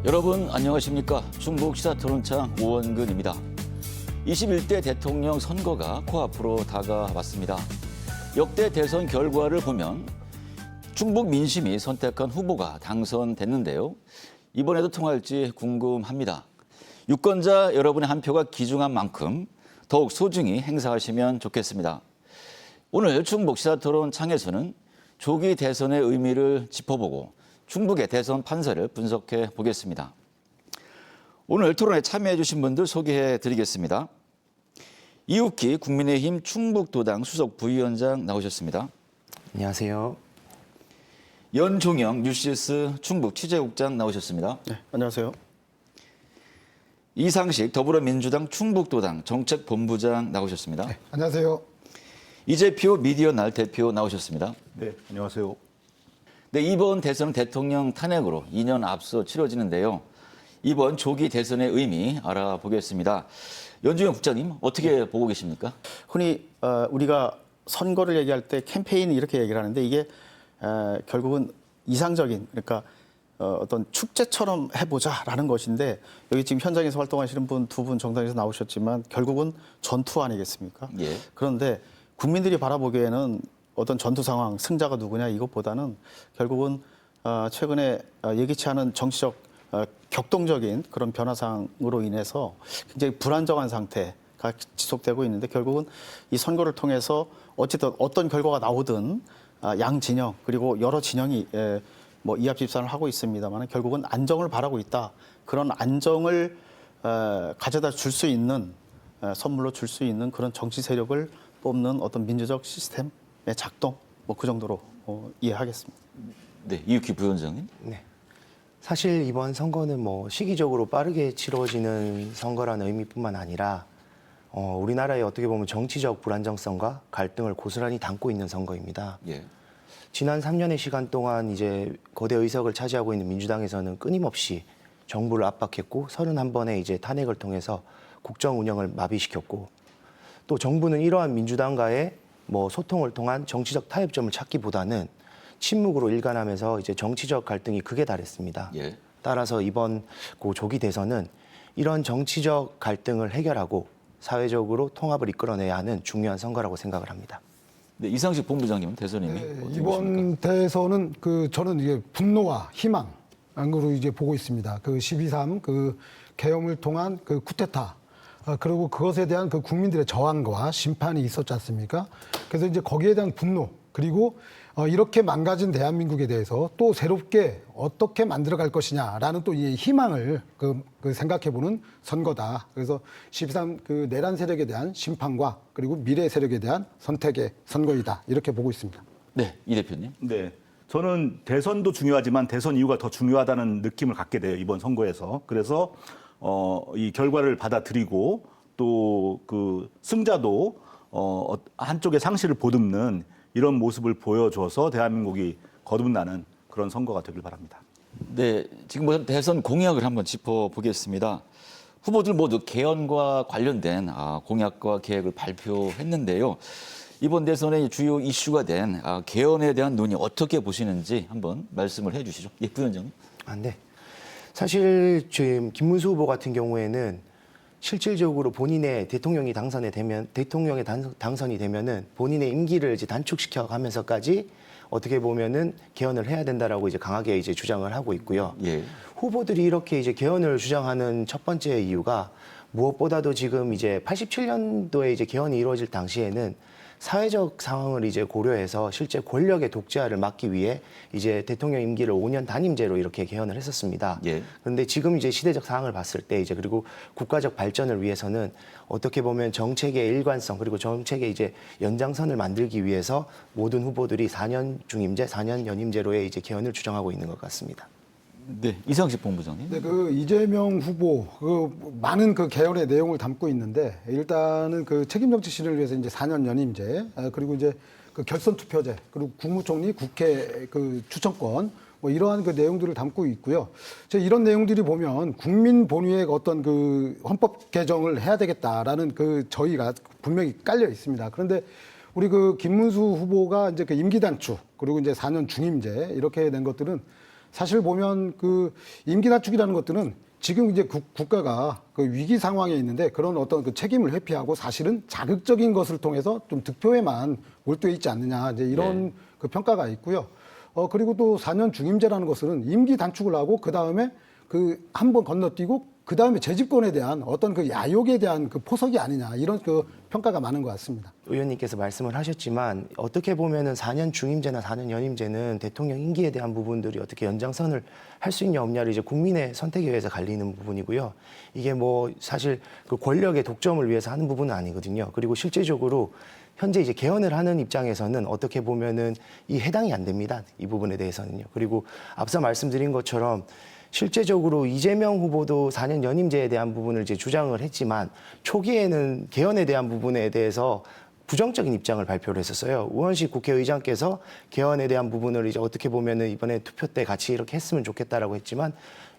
여러분 안녕하십니까? 충북 시사토론창 오원근입니다. 21대 대통령 선거가 코앞으로 다가왔습니다. 역대 대선 결과를 보면 충북 민심이 선택한 후보가 당선됐는데요. 이번에도 통할지 궁금합니다. 유권자 여러분의 한 표가 귀중한 만큼 더욱 소중히 행사하시면 좋겠습니다. 오늘 충북 시사토론창에서는 조기 대선의 의미를 짚어보고 충북의 대선 판세를 분석해 보겠습니다. 오늘 토론에 참여해 주신 분들 소개해 드리겠습니다. 이욱희 국민의힘 충북도당 수석 부위원장 나오셨습니다. 안녕하세요. 연종영 뉴시스 충북 취재국장 나오셨습니다. 네, 안녕하세요. 이상식 더불어민주당 충북도당 정책본부장 나오셨습니다. 네, 안녕하세요. 이재표 미디어날 대표 나오셨습니다. 네, 안녕하세요. 네, 이번 대선은 대통령 탄핵으로 2년 앞서 치러지는데요. 이번 조기 대선의 의미 알아보겠습니다. 연중영 국장님 어떻게 보고 계십니까? 흔히 우리가 선거를 얘기할 때 캠페인 이렇게 얘기를 하는데 이게 결국은 이상적인 그러니까 어떤 축제처럼 해보자라는 것인데 여기 지금 현장에서 활동하시는 분 두 분 정당에서 나오셨지만 결국은 전투 아니겠습니까? 예. 그런데 국민들이 바라보기에는 어떤 전투 상황, 승자가 누구냐 이것보다는 결국은 최근에 예기치 않은 정치적 격동적인 그런 변화상으로 인해서 굉장히 불안정한 상태가 지속되고 있는데 결국은 이 선거를 통해서 어쨌든 어떤 결과가 나오든 양 진영 그리고 여러 진영이 뭐 이합 집산을 하고 있습니다만 결국은 안정을 바라고 있다. 그런 안정을 가져다 줄 수 있는 선물로 줄 수 있는 그런 정치 세력을 뽑는 어떤 민주적 시스템의 작동 뭐 그 정도로 이해하겠습니다. 네, 이욱희 부위원장님. 네. 사실 이번 선거는 뭐 시기적으로 빠르게 치러지는 선거라는 의미뿐만 아니라 우리나라의 어떻게 보면 정치적 불안정성과 갈등을 고스란히 담고 있는 선거입니다. 예. 지난 3년의 시간 동안 이제 거대 의석을 차지하고 있는 민주당에서는 끊임없이 정부를 압박했고 31번의 이제 탄핵을 통해서 국정 운영을 마비시켰고 또 정부는 이러한 민주당과의 뭐 소통을 통한 정치적 타협점을 찾기보다는 침묵으로 일관하면서 이제 정치적 갈등이 극에 달했습니다. 예. 따라서 이번 조기 대선은 이런 정치적 갈등을 해결하고 사회적으로 통합을 이끌어내야 하는 중요한 선거라고 생각을 합니다. 네, 이상식 본부장님은 대선 의미 어떻게 보십니까? 이번 대선은 저는 이게 분노와 희망으로 이제 보고 있습니다. 그 12.3 그 계엄을 통한 그 쿠데타 그리고 그것에 대한 그 국민들의 저항과 심판이 있었지 않습니까? 그래서 이제 거기에 대한 분노 그리고 이렇게 망가진 대한민국에 대해서 또 새롭게 어떻게 만들어갈 것이냐라는 또 이 희망을 그 생각해보는 선거다. 그래서 13 그 내란 세력에 대한 심판과 그리고 미래 세력에 대한 선택의 선거이다. 이렇게 보고 있습니다. 네, 이 대표님. 네, 저는 대선도 중요하지만 대선 이후가 더 중요하다는 느낌을 갖게 돼요, 이번 선거에서. 그래서 이 결과를 받아들이고 또 그 승자도 한쪽의 상실을 보듬는 이런 모습을 보여줘서 대한민국이 거듭나는 그런 선거가 되길 바랍니다. 네, 지금 뭐 대선 공약을 한번 짚어보겠습니다. 후보들 모두 개헌과 관련된 공약과 계획을 발표했는데요. 이번 대선의 주요 이슈가 된 개헌에 대한 논의 어떻게 보시는지 한번 말씀을 해주시죠. 예, 부위원장님. 네. 사실 지금 김문수 후보 같은 경우에는 실질적으로 본인의 대통령이 당선이 되면은 본인의 임기를 이제 단축시켜 가면서까지 어떻게 보면은 개헌을 해야 된다라고 이제 강하게 이제 주장을 하고 있고요. 예. 후보들이 이렇게 이제 개헌을 주장하는 첫 번째 이유가 무엇보다도 지금 이제 87년도에 이제 개헌이 이루어질 당시에는 사회적 상황을 이제 고려해서 실제 권력의 독재화를 막기 위해 이제 대통령 임기를 5년 단임제로 이렇게 개헌을 했었습니다. 예. 그런데 지금 이제 시대적 상황을 봤을 때 이제 그리고 국가적 발전을 위해서는 어떻게 보면 정책의 일관성 그리고 정책의 이제 연장선을 만들기 위해서 모든 후보들이 4년 중임제, 4년 연임제로의 이제 개헌을 주장하고 있는 것 같습니다. 네, 이상식 본부장님. 네, 그 이재명 후보 많은 그 개헌의 내용을 담고 있는데 일단은 그 책임 정치 실현을 위해서 이제 4년 연임제 그리고 이제 그 결선 투표제 그리고 국무총리 국회 그 추천권 뭐 이러한 그 내용들을 담고 있고요. 이런 내용들이 보면 국민 본위의 어떤 그 헌법 개정을 해야 되겠다라는 그 저희가 분명히 깔려 있습니다. 그런데 우리 그 김문수 후보가 이제 그 임기 단축 그리고 이제 4년 중임제 이렇게 된 것들은 사실 보면 그 임기 단축이라는 것들은 지금 이제 국가가 그 위기 상황에 있는데 그런 어떤 그 책임을 회피하고 사실은 자극적인 것을 통해서 좀 득표에만 몰두해 있지 않느냐 이제 이런 그 평가가 있고요. 그리고 또 4년 중임제라는 것은 임기 단축을 하고 그 다음에 그 한 번 건너뛰고 그 다음에 재집권에 대한 어떤 그 야욕에 대한 그 포석이 아니냐 이런 그 평가가 많은 것 같습니다. 의원님께서 말씀을 하셨지만 어떻게 보면은 4년 중임제나 4년 연임제는 대통령 임기에 대한 부분들이 어떻게 연장선을 할 수 있냐 없냐를 이제 국민의 선택에 의해서 갈리는 부분이고요. 이게 뭐 사실 그 권력의 독점을 위해서 하는 부분은 아니거든요. 그리고 실제적으로 현재 이제 개헌을 하는 입장에서는 어떻게 보면은 이 해당이 안 됩니다. 이 부분에 대해서는요. 그리고 앞서 말씀드린 것처럼 실제적으로 이재명 후보도 4년 연임제에 대한 부분을 이제 주장을 했지만 초기에는 개헌에 대한 부분에 대해서 부정적인 입장을 발표를 했었어요. 우원식 국회의장께서 개헌에 대한 부분을 이제 어떻게 보면은 이번에 투표 때 같이 이렇게 했으면 좋겠다라고 했지만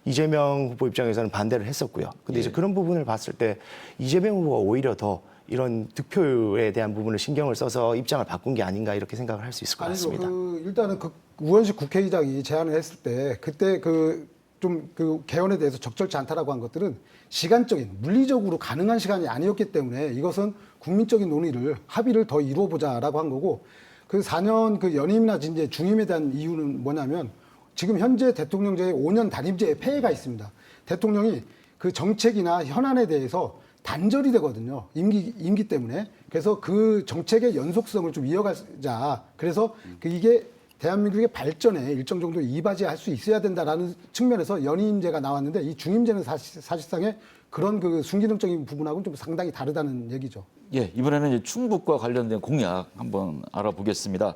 이재명 후보 입장에서는 반대를 했었고요. 근데 이제 그런 부분을 봤을 때 이재명 후보가 오히려 더 이런 득표에 대한 부분을 신경을 써서 입장을 바꾼 게 아닌가 이렇게 생각을 할 수 있을 것 같습니다. 일단은 그 우원식 국회의장이 제안을 했을 때 그때 좀 그 개헌에 대해서 적절치 않다라고 한 것들은 시간적인 물리적으로 가능한 시간이 아니었기 때문에 이것은 국민적인 논의를 합의를 더 이루어보자라고 한 거고 그 4년 그 연임이나 이제 중임에 대한 이유는 뭐냐면 지금 현재 대통령제의 5년 단임제에 폐해가 있습니다. 대통령이 그 정책이나 현안에 대해서 단절이 되거든요. 임기 때문에. 그래서 그 정책의 연속성을 좀 이어가자. 그래서 이게 대한민국의 발전에 일정 정도 이바지할 수 있어야 된다라는 측면에서 연임제가 나왔는데 이 중임제는 사실상의 그런 그 순기능적인 부분하고는 좀 상당히 다르다는 얘기죠. 예, 이번에는 이제 충북과 관련된 공약 한번 알아보겠습니다.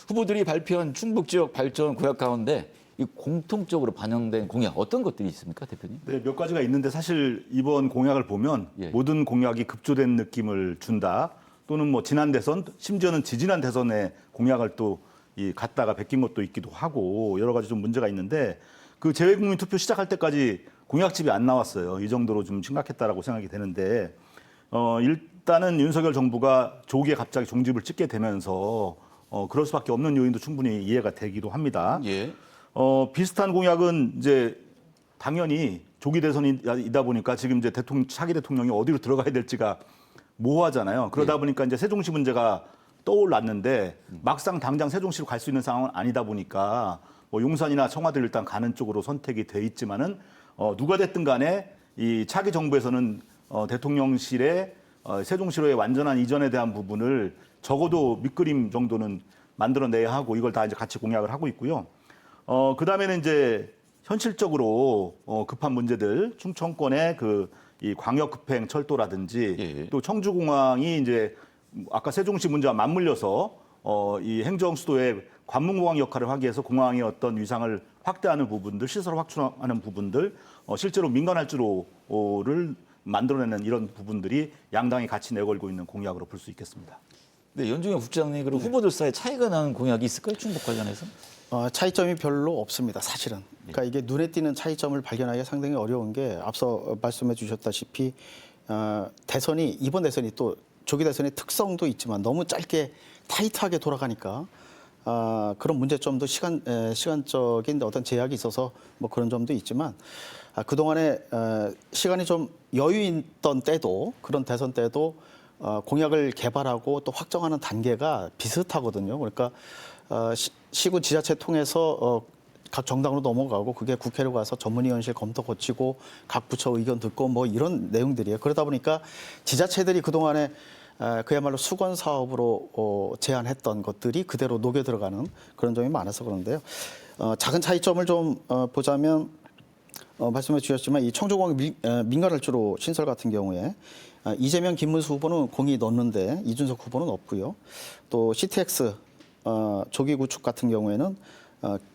후보들이 발표한 충북 지역 발전 공약 가운데 이 공통적으로 반영된 공약 어떤 것들이 있습니까, 대표님? 네, 몇 가지가 있는데 사실 이번 공약을 보면 모든 공약이 급조된 느낌을 준다. 또는 뭐 지난 대선, 심지어는 지지난 대선의 공약을 또 갖다가 베낀 것도 있기도 하고 여러 가지 좀 문제가 있는데 그 재외국민 투표 시작할 때까지 공약집이 안 나왔어요. 이 정도로 좀 심각했다라고 생각이 되는데 일단은 윤석열 정부가 조기에 갑자기 종집을 찍게 되면서 그럴 수밖에 없는 요인도 충분히 이해가 되기도 합니다. 예. 비슷한 공약은 이제 당연히 조기 대선이다 보니까 지금 이제 차기 대통령이 어디로 들어가야 될지가 모호하잖아요. 그러다 보니까 이제 세종시 문제가 떠올랐는데 막상 당장 세종시로 갈 수 있는 상황은 아니다 보니까 뭐 용산이나 청와대를 일단 가는 쪽으로 선택이 돼 있지만은 누가 됐든 간에 이 차기 정부에서는 대통령실에 세종시로의 완전한 이전에 대한 부분을 적어도 밑그림 정도는 만들어내야 하고 이걸 다 이제 같이 공약을 하고 있고요. 그 다음에는 이제 현실적으로 급한 문제들 충청권의 이 광역급행 철도라든지 또 청주공항이 이제 아까 세종시 문제와 맞물려서 이 행정 수도의 관문공항 역할을 하기 위해서 공항의 어떤 위상을 확대하는 부분들, 시설을 확충하는 부분들, 실제로 민간할주로를 만들어내는 이런 부분들이 양당이 같이 내걸고 있는 공약으로 볼 수 있겠습니다. 네, 연중현 국장님, 그리고 후보들 사이에 차이가 나는 공약이 있을까요, 충북 관련해서? 차이점이 별로 없습니다, 사실은. 그러니까 이게 눈에 띄는 차이점을 발견하기가 상당히 어려운 게 앞서 말씀해 주셨다시피 이번 대선이 또 조기 대선의 특성도 있지만 너무 짧게 타이트하게 돌아가니까 그런 문제점도 시간적인 어떤 제약이 있어서 뭐 그런 점도 있지만 그동안에 시간이 좀 여유 있던 때도 그런 대선 때도 공약을 개발하고 또 확정하는 단계가 비슷하거든요. 그러니까 시군 지자체 통해서 각 정당으로 넘어가고 그게 국회로 가서 전문위원실 검토 거치고 각 부처 의견 듣고 뭐 이런 내용들이에요. 그러다 보니까 지자체들이 그동안에 그야말로 수건 사업으로 제안했던 것들이 그대로 녹여 들어가는 그런 점이 많아서 그런데요. 작은 차이점을 좀 보자면 말씀해 주셨지만 이 청주공항 민간할주로 신설 같은 경우에 이재명, 김문수 후보는 공이 넣었는데 이준석 후보는 없고요. 또 CTX 조기 구축 같은 경우에는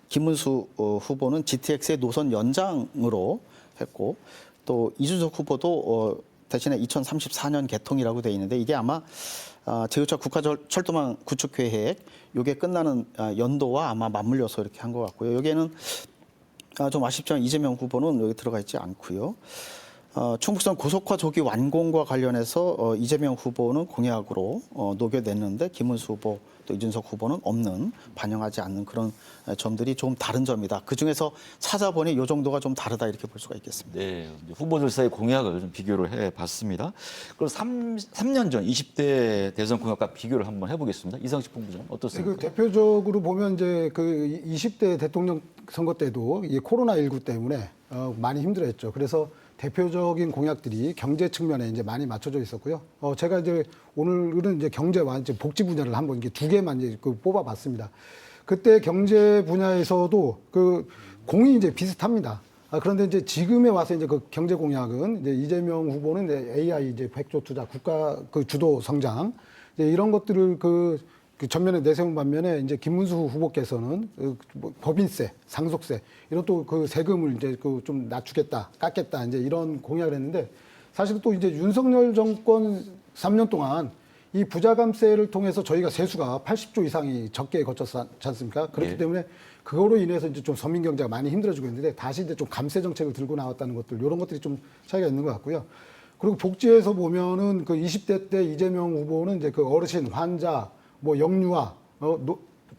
김문수 후보는 GTX의 노선 연장으로 했고 또 이준석 후보도 대신에 2034년 개통이라고 돼 있는데 이게 아마 제2차 국가철도망 구축 계획 이게 끝나는 연도와 아마 맞물려서 이렇게 한 것 같고요. 여기에는 좀 아쉽지만 이재명 후보는 여기 들어가 있지 않고요. 충북선 고속화 조기 완공과 관련해서 이재명 후보는 공약으로 녹여냈는데 김문수 후보 또 이준석 후보는 없는, 반영하지 않는 그런 점들이 좀 다른 점이다. 그중에서 찾아보니 이 정도가 좀 다르다 이렇게 볼 수가 있겠습니다. 네, 이제 후보들 사이 공약을 좀 비교를 해봤습니다. 그럼 3년 전 20대 대선 공약과 비교를 한번 해보겠습니다. 이상식 본부장님 어떻습니까? 그 대표적으로 보면 이제 그 20대 대통령 선거 때도 이 코로나19 때문에 많이 힘들어했죠. 그래서 대표적인 공약들이 경제 측면에 이제 많이 맞춰져 있었고요. 제가 이제 오늘은 이제 경제와 이제 복지 분야를 한번 이게 두 개만 이제 뽑아봤습니다. 그때 경제 분야에서도 그 공이 이제 비슷합니다. 그런데 이제 지금에 와서 이제 그 경제 공약은 이제 이재명 후보는 이제 AI 이제 100조 투자, 국가 그 주도 성장 이제 이런 것들을 그 전면에 내세운 반면에 이제 김문수 후보께서는 뭐 법인세, 상속세 이런 또 그 세금을 이제 그 좀 낮추겠다, 깎겠다 이제 이런 공약을 했는데 사실 또 이제 윤석열 정권 3년 동안 이 부자감세를 통해서 저희가 세수가 80조 이상이 적게 거쳤지 않습니까? 그렇기 예. 때문에 그거로 인해서 이제 좀 서민 경제가 많이 힘들어지고 있는데 다시 이제 좀 감세 정책을 들고 나왔다는 것들 이런 것들이 좀 차이가 있는 것 같고요. 그리고 복지에서 보면은 그 20대 때 이재명 후보는 이제 그 어르신, 환자 뭐 영유아,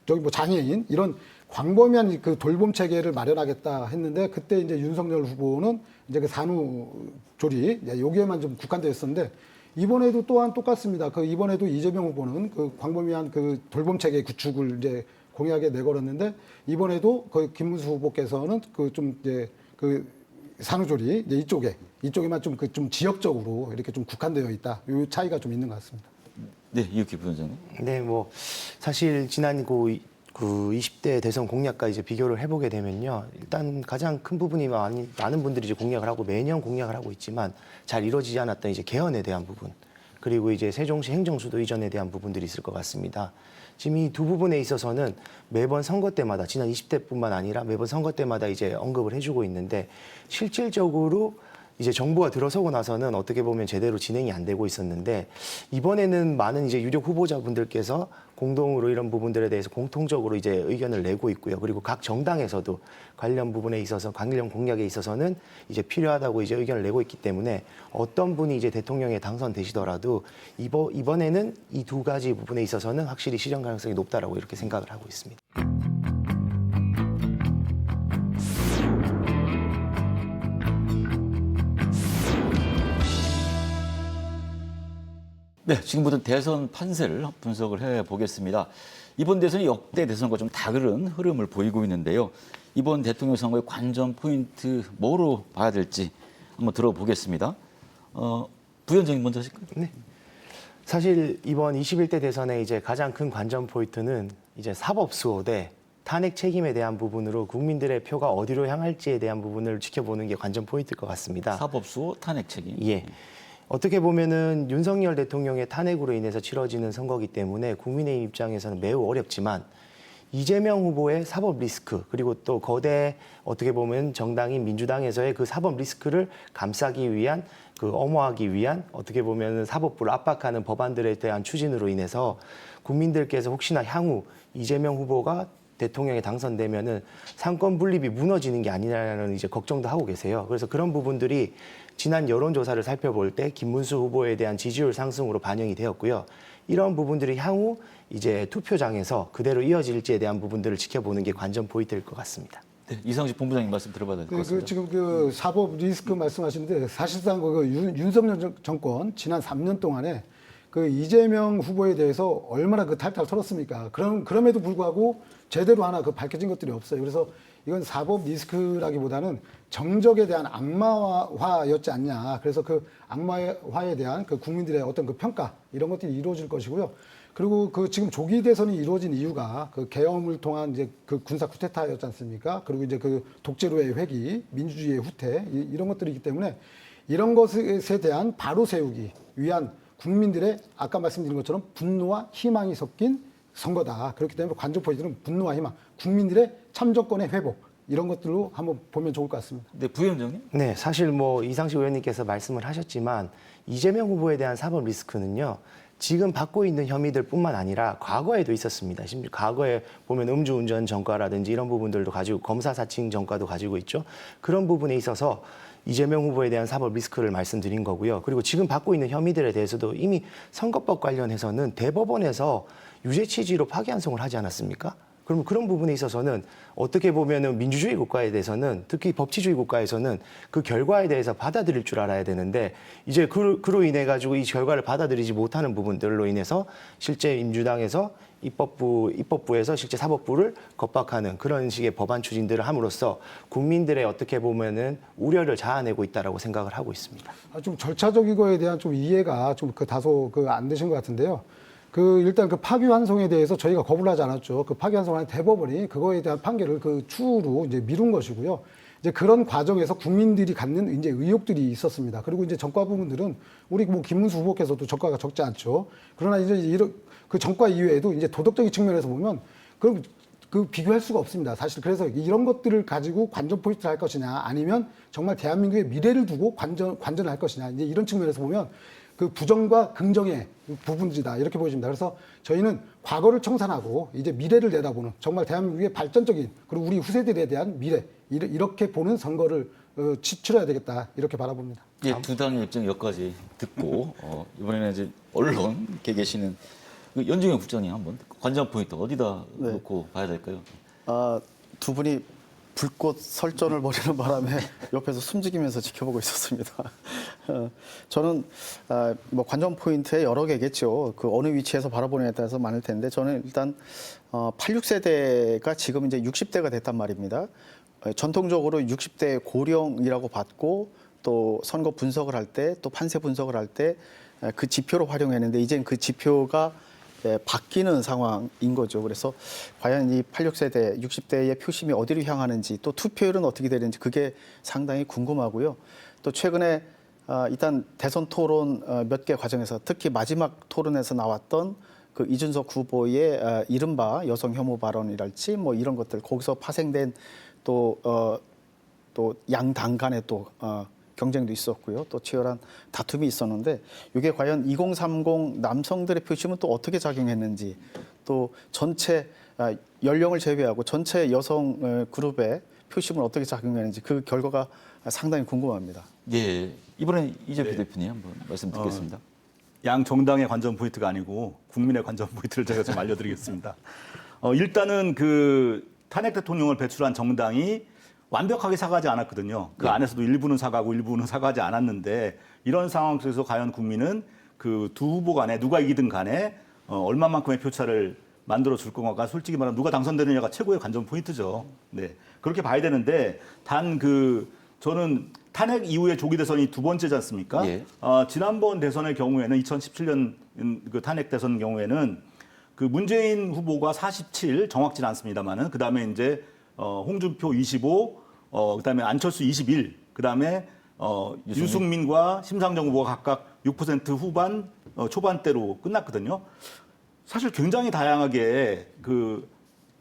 저기 뭐 장애인 이런 광범위한 그 돌봄 체계를 마련하겠다 했는데 그때 이제 윤석열 후보는 이제 그 산후조리 여기에만 좀 국한되어 있었는데 이번에도 또한 똑같습니다. 그 이번에도 이재명 후보는 그 광범위한 그 돌봄 체계 구축을 이제 공약에 내걸었는데 이번에도 그 김문수 후보께서는 그 좀 이제 그 산후조리 이제 이쪽에만 좀 그 좀 지역적으로 이렇게 좀 국한되어 있다. 이 차이가 좀 있는 것 같습니다. 네, 이혁기 부원장님. 네, 뭐 사실 지난 그 20대 대선 공약과 이제 비교를 해보게 되면요, 일단 가장 큰 부분이 많은 분들이 이제 공약을 하고 매년 공약을 하고 있지만 잘 이루어지지 않았던 이제 개헌에 대한 부분, 그리고 이제 세종시 행정수도 이전에 대한 부분들이 있을 것 같습니다. 지금 이 두 부분에 있어서는 매번 선거 때마다 지난 20대뿐만 아니라 매번 선거 때마다 이제 언급을 해주고 있는데 실질적으로 이제 정부가 들어서고 나서는 어떻게 보면 제대로 진행이 안 되고 있었는데 이번에는 많은 이제 유력 후보자분들께서 공동으로 이런 부분들에 대해서 공통적으로 이제 의견을 내고 있고요. 그리고 각 정당에서도 관련 부분에 있어서 관련 공약에 있어서는 이제 필요하다고 이제 의견을 내고 있기 때문에 어떤 분이 이제 대통령에 당선되시더라도 이번에는 이 두 가지 부분에 있어서는 확실히 실현 가능성이 높다라고 이렇게 생각을 하고 있습니다. 네, 지금부터 대선 판세를 분석을 해보겠습니다. 이번 대선이 역대 대선과 좀 다른 흐름을 보이고 있는데요. 이번 대통령 선거의 관전 포인트 뭐로 봐야 될지 한번 들어보겠습니다. 부위원장님 먼저 하실까요? 네. 사실 이번 21대 대선의 이제 가장 큰 관전 포인트는 이제 사법수호 대 탄핵 책임에 대한 부분으로 국민들의 표가 어디로 향할지에 대한 부분을 지켜보는 게 관전 포인트일 것 같습니다. 사법수호 탄핵 책임. 예. 어떻게 보면은 윤석열 대통령의 탄핵으로 인해서 치러지는 선거이기 때문에 국민의힘 입장에서는 매우 어렵지만 이재명 후보의 사법 리스크 그리고 또 거대 어떻게 보면 정당인 민주당에서의 그 사법 리스크를 감싸기 위한 그 엄호하기 위한 어떻게 보면 사법부를 압박하는 법안들에 대한 추진으로 인해서 국민들께서 혹시나 향후 이재명 후보가 대통령에 당선되면은 상권 분립이 무너지는 게 아니냐라는 이제 걱정도 하고 계세요. 그래서 그런 부분들이 지난 여론조사를 살펴볼 때 김문수 후보에 대한 지지율 상승으로 반영이 되었고요. 이런 부분들이 향후 이제 투표장에서 그대로 이어질지에 대한 부분들을 지켜보는 게 관전 포인트일 것 같습니다. 네, 이상식 본부장님 말씀 들어봐야 될 것 같습니다. 지금 그 사법 리스크 말씀하시는데 사실상 그 윤석열 정권 지난 3년 동안에 그 이재명 후보에 대해서 얼마나 그 탈탈 털었습니까? 그럼에도 불구하고 제대로 하나 그 밝혀진 것들이 없어요. 그래서 이건 사법 리스크라기보다는 정적에 대한 악마화였지 않냐. 그래서 그 악마화에 대한 그 국민들의 어떤 그 평가 이런 것들이 이루어질 것이고요. 그리고 그 지금 조기 대선이 이루어진 이유가 그 계엄을 통한 이제 그 군사 쿠데타였지 않습니까? 그리고 이제 그 독재로의 회귀, 민주주의의 후퇴 이런 것들이기 때문에 이런 것에 대한 바로 세우기 위한 국민들의 아까 말씀드린 것처럼 분노와 희망이 섞인 선거다. 그렇기 때문에 관전 포인트는 분노와 희망, 국민들의 참정권의 회복 이런 것들로 한번 보면 좋을 것 같습니다. 네, 부위원장님. 네, 사실 뭐 이상식 의원님께서 말씀을 하셨지만 이재명 후보에 대한 사법 리스크는요. 지금 받고 있는 혐의들뿐만 아니라 과거에도 있었습니다. 심지어 과거에 보면 음주운전 전과라든지 이런 부분들도 가지고 검사 사칭 전과도 가지고 있죠. 그런 부분에 있어서 이재명 후보에 대한 사법 리스크를 말씀드린 거고요. 그리고 지금 받고 있는 혐의들에 대해서도 이미 선거법 관련해서는 대법원에서 유죄 취지로 파기환송을 하지 않았습니까? 그럼 그런 부분에 있어서는 어떻게 보면은 민주주의 국가에 대해서는 특히 법치주의 국가에서는 그 결과에 대해서 받아들일 줄 알아야 되는데 이제 그로 인해 가지고 이 결과를 받아들이지 못하는 부분들로 인해서 실제 민주당에서 입법부에서 실제 사법부를 겁박하는 그런 식의 법안 추진들을 함으로써 국민들의 어떻게 보면은 우려를 자아내고 있다라고 생각을 하고 있습니다. 좀 절차적인 거에 대한 좀 이해가 좀 다소 안 되신 것 같은데요. 일단 그 파기환송에 대해서 저희가 거부를 하지 않았죠. 그 파기환송한 대법원이 그거에 대한 판결을 그 추후로 이제 미룬 것이고요. 이제 그런 과정에서 국민들이 갖는 이제 의혹들이 있었습니다. 그리고 이제 전과 부분들은 우리 뭐 김문수 후보께서도 전과가 적지 않죠. 그러나 이제 이런 그 전과 이외에도 이제 도덕적인 측면에서 보면 그럼 그 비교할 수가 없습니다. 사실 그래서 이런 것들을 가지고 관전 포인트를 할 것이냐 아니면 정말 대한민국의 미래를 두고 관전을 할 것이냐 이제 이런 측면에서 보면 그 부정과 긍정의 부분들이다 이렇게 보여집니다. 그래서 저희는 과거를 청산하고 이제 미래를 내다보는 정말 대한민국의 발전적인 그리고 우리 후세들에 대한 미래 이렇게 보는 선거를 치러야 되겠다 이렇게 바라봅니다. 예, 두 당의 입장 여기까지 듣고 이번에는 이제 언론계 계시는 그 연중현 국장님 한번 관전 포인트 어디다 놓고 봐야 될까요? 두 분이 불꽃 설전을 벌이는 바람에 옆에서 숨죽이면서 지켜보고 있었습니다. 저는 뭐 관전 포인트에 여러 개겠죠. 그 어느 위치에서 바라보느냐에 따라서 많을 텐데 저는 일단 86세대가 지금 이제 60대가 됐단 말입니다. 전통적으로 60대 고령이라고 받고 또 선거 분석을 할 때 또 판세 분석을 할 때 그 지표로 활용했는데 이젠 그 지표가 바뀌는 상황인 거죠. 그래서 과연 이 86세대, 60대의 표심이 어디로 향하는지 또 투표율은 어떻게 되는지 그게 상당히 궁금하고요. 또 최근에 일단 대선 토론 몇 개 과정에서 특히 마지막 토론에서 나왔던 그 이준석 후보의 이른바 여성 혐오 발언이랄지 뭐 이런 것들 거기서 파생된 또 양당 간의 또 경쟁도 있었고요. 또 치열한 다툼이 있었는데 이게 과연 2030 남성들의 표심은 또 어떻게 작용했는지 또 전체 연령을 제외하고 전체 여성 그룹의 표심은 어떻게 작용했는지 그 결과가 상당히 궁금합니다. 예, 이번에 이재표 대표님 한번 말씀 듣겠습니다. 양 정당의 관전 포인트가 아니고 국민의 관전 포인트를 제가 좀 알려드리겠습니다. 일단은 그 탄핵 대통령을 배출한 정당이 완벽하게 사과하지 않았거든요. 그 안에서도 일부는 사과하고 일부는 사과하지 않았는데 이런 상황 속에서 과연 국민은 그 두 후보 간에 누가 이기든 간에 얼마만큼의 표차를 만들어 줄 건가가 솔직히 말하면 누가 당선되느냐가 최고의 관전 포인트죠. 네. 그렇게 봐야 되는데 단 저는 탄핵 이후에 조기 대선이 두 번째지 않습니까? 예. 지난번 대선의 경우에는 2017년 그 탄핵 대선 경우에는 그 문재인 후보가 47 정확치는 않습니다만은 그 다음에 이제 홍준표 25, 그다음에 안철수 21, 그다음에 유승민과 심상정 후보가 각각 6% 후반, 초반대로 끝났거든요. 사실 굉장히 다양하게 그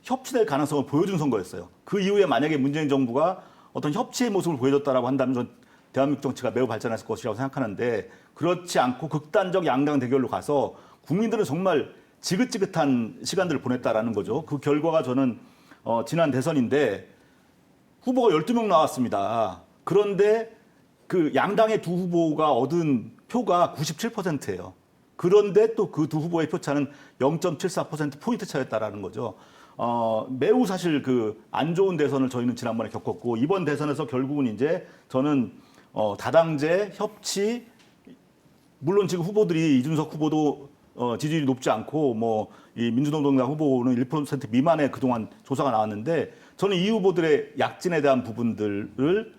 협치될 가능성을 보여준 선거였어요. 그 이후에 만약에 문재인 정부가 어떤 협치의 모습을 보여줬다라고 한다면 전 대한민국 정치가 매우 발전했을 것이라고 생각하는데 그렇지 않고 극단적 양당 대결로 가서 국민들은 정말 지긋지긋한 시간들을 보냈다라는 거죠. 그 결과가 저는 지난 대선인데 후보가 12명 나왔습니다. 그런데 그 양당의 두 후보가 얻은 표가 97%예요. 그런데 또 그 두 후보의 표차는 0.74% 포인트 차였다라는 거죠. 매우 사실 그 안 좋은 대선을 저희는 지난번에 겪었고 이번 대선에서 결국은 이제 저는 다당제 협치 물론 지금 후보들이 이준석 후보도 지지율이 높지 않고 뭐 이 민주노동당 후보는 1% 미만의 그동안 조사가 나왔는데 저는 이 후보들의 약진에 대한 부분들을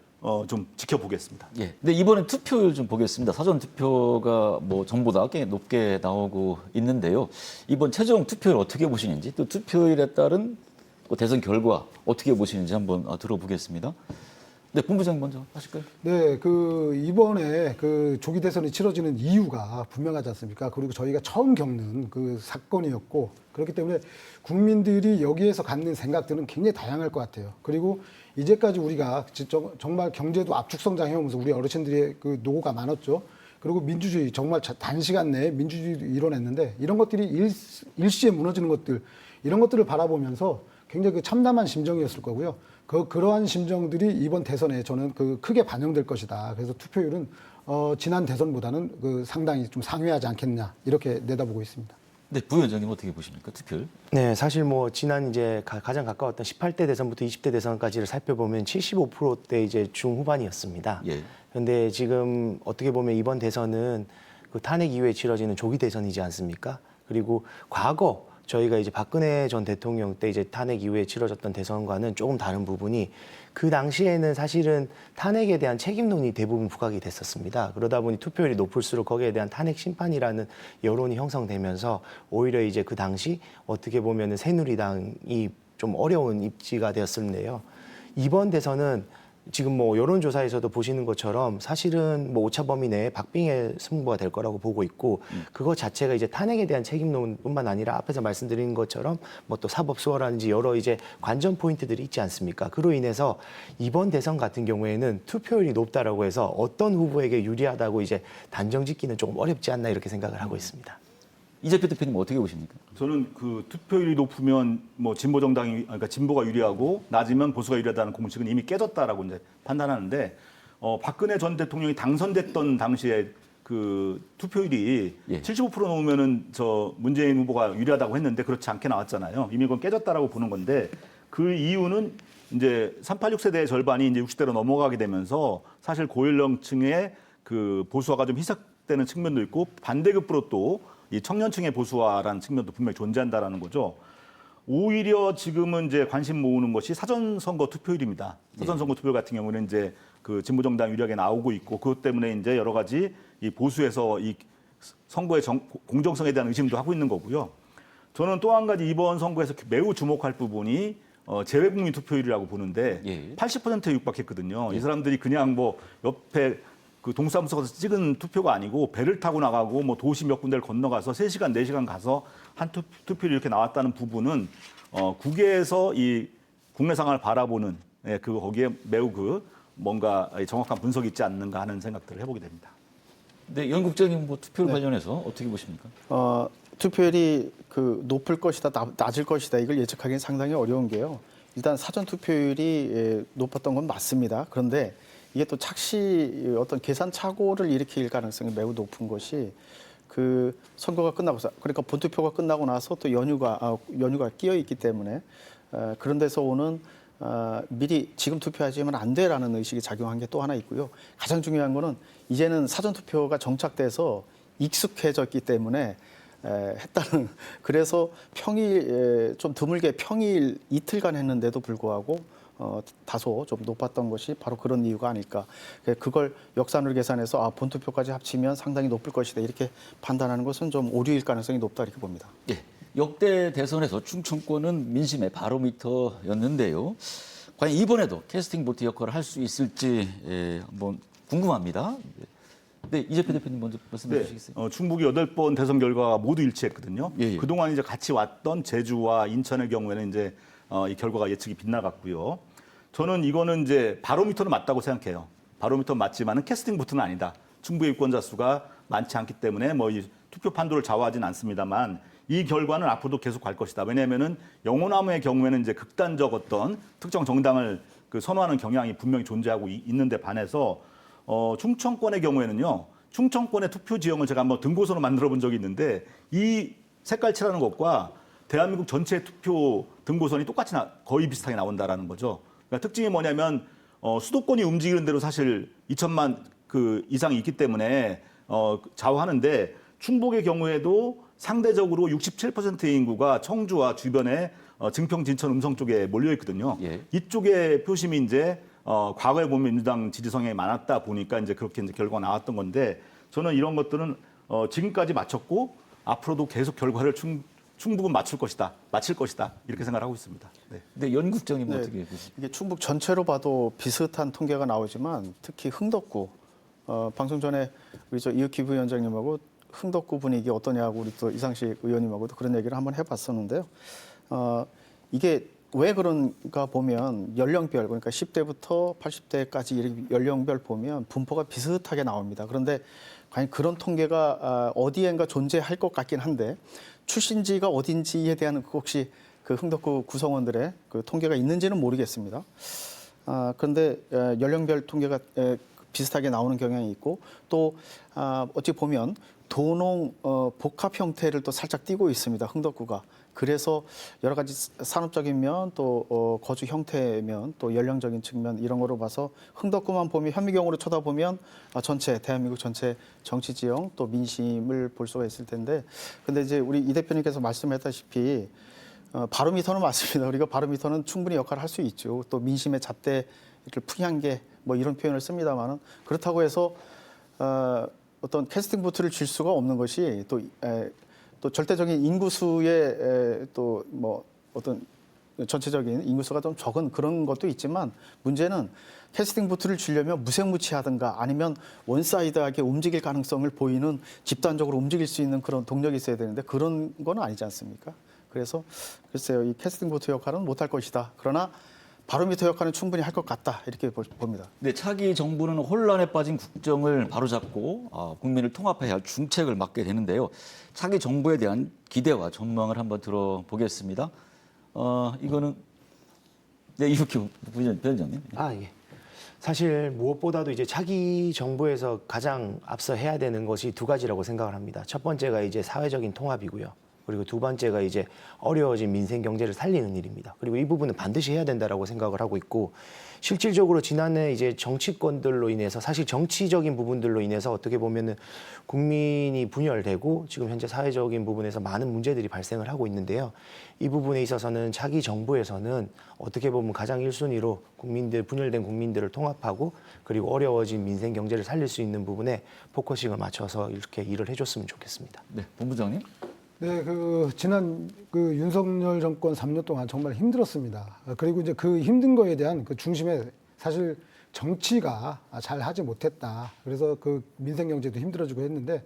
좀 지켜보겠습니다. 예. 근데 이번엔 투표율 좀 보겠습니다. 사전 투표가 뭐 전보다 꽤 높게 나오고 있는데요. 이번 최종 투표율 어떻게 보시는지 또 투표율에 따른 대선 결과 어떻게 보시는지 한번 들어보겠습니다. 네, 본부장님 먼저 하실까요? 네, 이번에 조기 대선이 치러지는 이유가 분명하지 않습니까? 그리고 저희가 처음 겪는 그 사건이었고, 그렇기 때문에 국민들이 여기에서 갖는 생각들은 굉장히 다양할 것 같아요. 그리고 이제까지 우리가 정말 경제도 압축 성장해오면서 우리 어르신들의 그 노고가 많았죠. 그리고 민주주의 정말 단시간 내에 민주주의를 이뤄냈는데 이런 것들이 일시에 무너지는 것들 이런 것들을 바라보면서 굉장히 그 참담한 심정이었을 거고요. 그러한 심정들이 이번 대선에 저는 크게 반영될 것이다. 그래서 투표율은 지난 대선보다는 상당히 좀 상회하지 않겠냐 이렇게 내다보고 있습니다. 네, 부위원장님 어떻게 보십니까? 투표율? 네, 사실 뭐 지난 이제 가장 가까웠던 18대 대선부터 20대 대선까지를 살펴보면 75%대 이제 중후반이었습니다. 예. 그런데 지금 어떻게 보면 이번 대선은 그 탄핵 이후에 치러지는 조기 대선이지 않습니까? 그리고 과거 저희가 이제 박근혜 전 대통령 때 이제 탄핵 이후에 치러졌던 대선과는 조금 다른 부분이 그 당시에는 사실은 탄핵에 대한 책임론이 대부분 부각이 됐었습니다. 그러다 보니 투표율이 높을수록 거기에 대한 탄핵 심판이라는 여론이 형성되면서 오히려 이제 그 당시 어떻게 보면은 새누리당이 좀 어려운 입지가 되었었는데요. 이번 대선은 지금 뭐 여론조사에서도 보시는 것처럼 사실은 뭐 오차 범위 내에 박빙의 승부가 될 거라고 보고 있고 그것 자체가 이제 탄핵에 대한 책임론뿐만 아니라 앞에서 말씀드린 것처럼 뭐 또 사법 수호라든지 여러 이제 관전 포인트들이 있지 않습니까? 그로 인해서 이번 대선 같은 경우에는 투표율이 높다라고 해서 어떤 후보에게 유리하다고 이제 단정짓기는 조금 어렵지 않나 이렇게 생각을 하고 있습니다. 이재표 대표님 어떻게 보십니까? 저는 그 투표율이 높으면 뭐 진보 정당이 그러니까 진보가 유리하고 낮으면 보수가 유리하다는 공식은 이미 깨졌다라고 이제 판단하는데 박근혜 전 대통령이 당선됐던 당시에 그 투표율이 예. 75% 넘으면은 저 문재인 후보가 유리하다고 했는데 그렇지 않게 나왔잖아요. 이미 그건 깨졌다라고 보는 건데 그 이유는 이제 386 세대의 절반이 이제 60대로 넘어가게 되면서 사실 고연령층의 그 보수화가 좀 희석되는 측면도 있고 반대급부로 또 이 청년층의 보수화라는 측면도 분명히 존재한다라는 거죠. 오히려 지금은 이제 관심 모으는 것이 사전선거 투표율입니다. 사전선거 투표 같은 경우는 이제 그 진보정당 유리하게 나오고 있고 그것 때문에 이제 여러 가지 이 보수에서 이 선거의 공정성에 대한 의심도 하고 있는 거고요. 저는 또 한 가지 이번 선거에서 매우 주목할 부분이 재외국민 투표율이라고 보는데 예. 80%에 육박했거든요. 이 사람들이 그냥 뭐 옆에 그 동사무소 가서 찍은 투표가 아니고 배를 타고 나가고 뭐 도시 몇 군데를 건너가서 3시간, 4시간 가서 한 투표율이 이렇게 나왔다는 부분은 국외에서 이 국내 상황을 바라보는 거기에 매우 뭔가 정확한 분석이 있지 않는가 하는 생각들을 해보게 됩니다. 네, 연 국장님 뭐 투표율 관련해서 어떻게 보십니까? 투표율이 높을 것이다, 낮을 것이다 이걸 예측하기는 상당히 어려운 게요. 일단 사전 투표율이 높았던 건 맞습니다. 그런데 이게 또 어떤 계산 착오를 일으킬 가능성이 매우 높은 것이 그 선거가 끝나고서 그러니까 본투표가 끝나고 나서 또 연휴가 끼어 있기 때문에 그런 데서 오는 미리 지금 투표하지면 안 돼라는 의식이 작용한 게 또 하나 있고요. 가장 중요한 거는 이제는 사전 투표가 정착돼서 익숙해졌기 때문에 했다는 그래서 평일 좀 드물게 평일 이틀간 했는데도 불구하고 다소 좀 높았던 것이 바로 그런 이유가 아닐까. 그걸 역산을 계산해서 본투표까지 합치면 상당히 높을 것이다 이렇게 판단하는 것은 좀 오류일 가능성이 높다 이렇게 봅니다. 예, 역대 대선에서 충청권은 민심의 바로미터였는데요. 과연 이번에도 캐스팅 보트 역할을 할 수 있을지 한번 궁금합니다. 네, 이재표 대표님 먼저 말씀해 주시겠어요? 충북이 8번 대선 결과가 모두 일치했거든요. 예. 그동안 이제 같이 왔던 제주와 인천의 경우에는 이제 이 결과가 예측이 빗나갔고요. 저는 이거는 이제 바로미터는 맞다고 생각해요. 바로미터는 맞지만은 캐스팅 보트는 아니다. 충북의 유권자 수가 많지 않기 때문에 뭐 이 투표 판도를 좌우하진 않습니다만 이 결과는 앞으로도 계속 갈 것이다. 왜냐하면은 영호남의 경우에는 이제 극단적 어떤 특정 정당을 선호하는 경향이 분명히 존재하고 있는데 반해서 충청권의 경우에는요. 충청권의 투표 지형을 제가 한번 등고선으로 만들어 본 적이 있는데 이 색깔칠하는 것과 대한민국 전체 투표 등고선이 똑같이 거의 비슷하게 나온다라는 거죠. 그러니까 특징이 뭐냐면 수도권이 움직이는 대로 사실 2천만 이상이 있기 때문에 좌우하는데 충북의 경우에도 상대적으로 67%의 인구가 청주와 주변에 증평, 진천, 음성 쪽에 몰려 있거든요. 예. 이쪽에 표심이 이제 과거에 보면 민주당 지지 성향이 많았다 보니까 이제 그렇게 이제 결과가 나왔던 건데 저는 이런 것들은 지금까지 맞췄고 앞으로도 계속 결과를 충북은 마칠 것이다 이렇게 생각하고 있습니다. 네. 네, 연 국장님 네. 어떻게 보십니까? 이게 충북 전체로 봐도 비슷한 통계가 나오지만 특히 흥덕구 방송 전에 우리 이혁기 부위원장님하고 흥덕구 분위기 어떠냐고 우리 또 이상식 의원님하고도 그런 얘기를 한번 해봤었는데요. 이게 왜 그런가 보면 연령별 그러니까 10대부터 80대까지 연령별 보면 분포가 비슷하게 나옵니다. 그런데 과연 그런 통계가 어디엔가 존재할 것 같긴 한데 출신지가 어딘지에 대한 혹시 그 흥덕구 구성원들의 그 통계가 있는지는 모르겠습니다. 그런데 연령별 통계가 비슷하게 나오는 경향이 있고 또 어찌 보면 도농 복합 형태를 또 살짝 띠고 있습니다. 흥덕구가. 그래서 여러 가지 산업적인 면 또 거주 형태면 또 연령적인 측면 이런 거로 봐서 흥덕구만 보면 현미경으로 쳐다보면 전체 대한민국 전체 정치 지형 또 민심을 볼 수가 있을 텐데 근데 이제 우리 이 대표님께서 말씀했다시피 바로미터는 맞습니다. 우리가 바로미터는 충분히 역할을 할 수 있죠. 또 민심의 잣대를 풀이한 게 뭐 이런 표현을 씁니다만은 그렇다고 해서 어떤 캐스팅 보트를 줄 수가 없는 것이 또 절대적인 인구수의 또 뭐 어떤 전체적인 인구수가 좀 적은 그런 것도 있지만 문제는 캐스팅 보트를 주려면 무색무취하든가 아니면 원사이드하게 움직일 가능성을 보이는 집단적으로 움직일 수 있는 그런 동력이 있어야 되는데 그런 건 아니지 않습니까? 그래서 글쎄요, 이 캐스팅 보트 역할은 못할 것이다. 그러나 바로미터 역할은 충분히 할 것 같다 이렇게 봅니다. 네, 차기 정부는 혼란에 빠진 국정을 바로잡고 국민을 통합해야 할 중책을 맡게 되는데요. 차기 정부에 대한 기대와 전망을 한번 들어보겠습니다. 이거는 네, 이렇게 부위원장님. 예. 사실 무엇보다도 이제 차기 정부에서 가장 앞서 해야 되는 것이 두 가지라고 생각을 합니다. 첫 번째가 이제 사회적인 통합이고요. 그리고 두 번째가 이제 어려워진 민생 경제를 살리는 일입니다. 그리고 이 부분은 반드시 해야 된다라고 생각을 하고 있고 실질적으로 지난해 이제 정치권들로 인해서 사실 정치적인 부분들로 인해서 어떻게 보면은 국민이 분열되고 지금 현재 사회적인 부분에서 많은 문제들이 발생을 하고 있는데요. 이 부분에 있어서는 차기 정부에서는 어떻게 보면 가장 1순위로 분열된 국민들을 통합하고 그리고 어려워진 민생 경제를 살릴 수 있는 부분에 포커싱을 맞춰서 이렇게 일을 해줬으면 좋겠습니다. 네, 본부장님. 네, 지난 윤석열 정권 3년 동안 정말 힘들었습니다. 그리고 이제 그 힘든 거에 대한 그 중심에 사실 정치가 잘 하지 못했다. 그래서 그 민생 경제도 힘들어지고 했는데